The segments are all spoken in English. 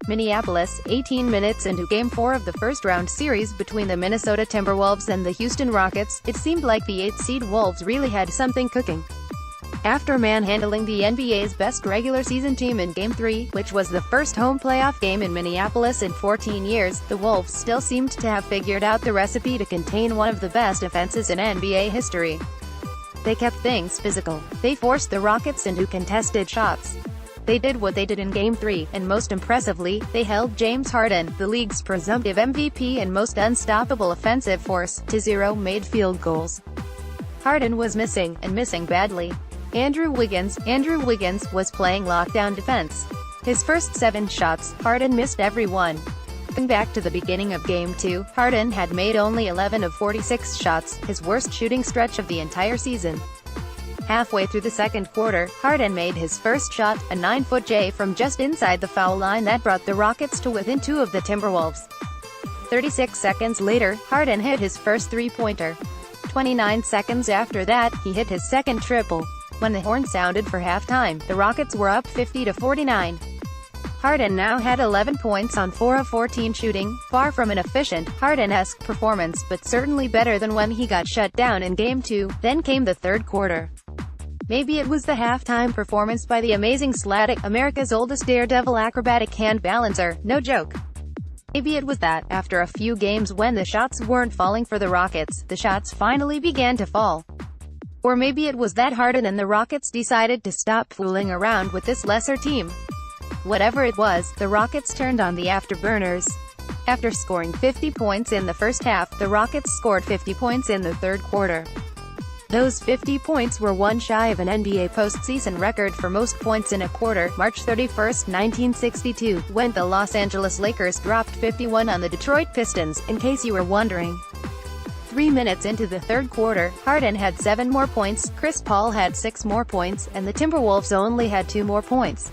Minneapolis, 18 minutes into Game 4 of the first-round series between the Minnesota Timberwolves and the Houston Rockets, it seemed like the 8th-seed Wolves really had something cooking. After manhandling the NBA's best regular-season team in Game 3, which was the first home playoff game in Minneapolis in 14 years, the Wolves still seemed to have figured out the recipe to contain one of the best offenses in NBA history. They kept things physical. They forced the Rockets into contested shots. They did what they did in Game 3, and most impressively, they held James Harden, the league's presumptive MVP and most unstoppable offensive force, to 0 made field goals. Harden was missing, and missing badly. Andrew Wiggins was playing lockdown defense. His first 7 shots, Harden missed every one. Going back to the beginning of Game 2, Harden had made only 11 of 46 shots, his worst shooting stretch of the entire season. Halfway through the second quarter, Harden made his first shot, a 9-foot J from just inside the foul line that brought the Rockets to within 2 of the Timberwolves. 36 seconds later, Harden hit his first three-pointer. 29 seconds after that, he hit his second triple. When the horn sounded for halftime, the Rockets were up 50-49. Harden now had 11 points on 4 of 14 shooting, far from an efficient, Harden-esque performance, but certainly better than when he got shut down in Game 2. Then came the third quarter. Maybe it was the halftime performance by the amazing Slatic, America's oldest daredevil acrobatic hand balancer, no joke. Maybe it was that, after a few games when the shots weren't falling for the Rockets, the shots finally began to fall. Or maybe it was that Harden and the Rockets decided to stop fooling around with this lesser team. Whatever it was, the Rockets turned on the afterburners. After scoring 50 points in the first half, the Rockets scored 50 points in the third quarter. Those 50 points were one shy of an NBA postseason record for most points in a quarter, March 31, 1962, when the Los Angeles Lakers dropped 51 on the Detroit Pistons, in case you were wondering. 3 minutes into the third quarter, Harden had 7 more points, Chris Paul had 6 more points, and the Timberwolves only had 2 more points.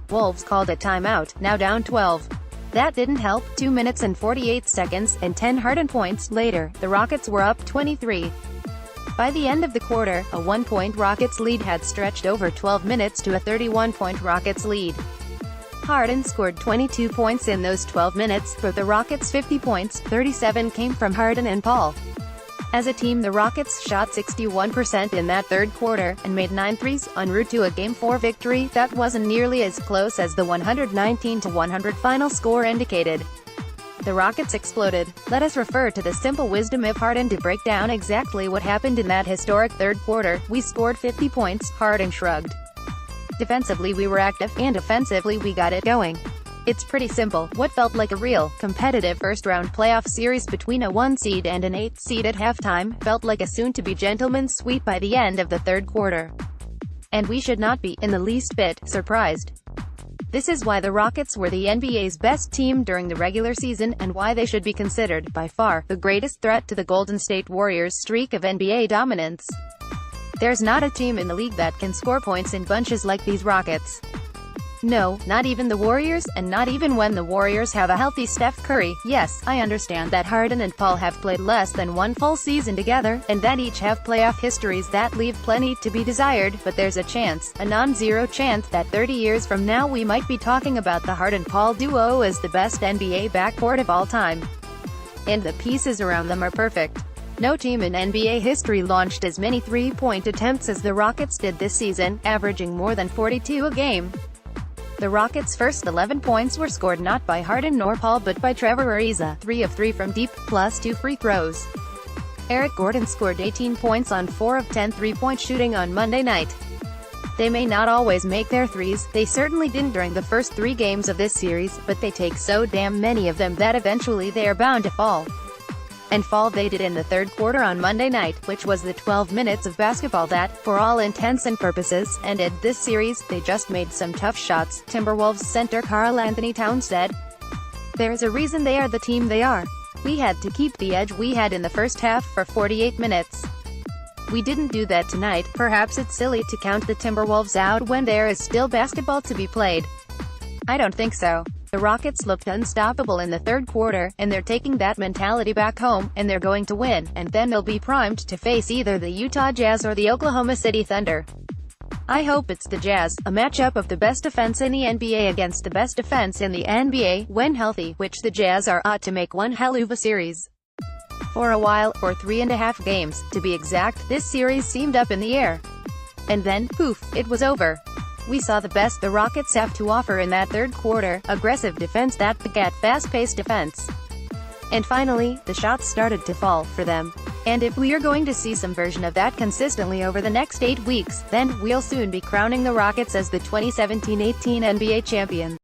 Wolves called a timeout, now down 12. That didn't help. 2 minutes and 48 seconds, and 10 Harden points later, the Rockets were up 23. By the end of the quarter, a 1-point Rockets lead had stretched over 12 minutes to a 31-point Rockets lead. Harden scored 22 points in those 12 minutes, but the Rockets' 50 points, 37 came from Harden and Paul. As a team, the Rockets shot 61% in that third quarter, and made 9 threes, en route to a Game 4 victory that wasn't nearly as close as the 119-100 final score indicated. The Rockets exploded. Let us refer to the simple wisdom of Harden to break down exactly what happened in that historic third quarter. We scored 50 points, Harden shrugged. Defensively we were active, and offensively we got it going. It's pretty simple. What felt like a real, competitive first-round playoff series between a 1 seed and an 8th seed at halftime, felt like a soon-to-be gentleman's sweep by the end of the third quarter. And we should not be, in the least bit, surprised. This is why the Rockets were the NBA's best team during the regular season, and why they should be considered, by far, the greatest threat to the Golden State Warriors' streak of NBA dominance. There's not a team in the league that can score points in bunches like these Rockets. No, not even the Warriors, and not even when the Warriors have a healthy Steph Curry. Yes, I understand that Harden and Paul have played less than 1 full season together, and that each have playoff histories that leave plenty to be desired, but there's a chance, a non-zero chance, that 30 years from now we might be talking about the Harden-Paul duo as the best NBA backcourt of all time. And the pieces around them are perfect. No team in NBA history launched as many three-point attempts as the Rockets did this season, averaging more than 42 a game. The Rockets' first 11 points were scored not by Harden nor Paul but by Trevor Ariza, 3 of 3 from deep, plus 2 free throws. Eric Gordon scored 18 points on 4 of 10 three-point shooting on Monday night. They may not always make their threes, they certainly didn't during the first 3 games of this series, but they take so damn many of them that eventually they are bound to fall. And fall they did in the third quarter on Monday night, which was the 12 minutes of basketball that, for all intents and purposes, ended this series. They just made some tough shots. Timberwolves center Karl-Anthony Towns said, "There's a reason they are the team they are. We had to keep the edge we had in the first half for 48 minutes. We didn't do that tonight. Perhaps it's silly to count the Timberwolves out when there is still basketball to be played. I don't think so. The Rockets looked unstoppable in the third quarter, and they're taking that mentality back home, and they're going to win, and then they'll be primed to face either the Utah Jazz or the Oklahoma City Thunder. I hope it's the Jazz, a matchup of the best defense in the NBA against the best defense in the NBA, when healthy, which the Jazz ought to make one hell of a series. For a while, for 3.5 games, to be exact, this series seemed up in the air. And then, poof, it was over. We saw the best the Rockets have to offer in that third quarter, aggressive defense that begat fast-paced defense. And finally, the shots started to fall for them. And if we are going to see some version of that consistently over the next 8 weeks, then we'll soon be crowning the Rockets as the 2017-18 NBA champions.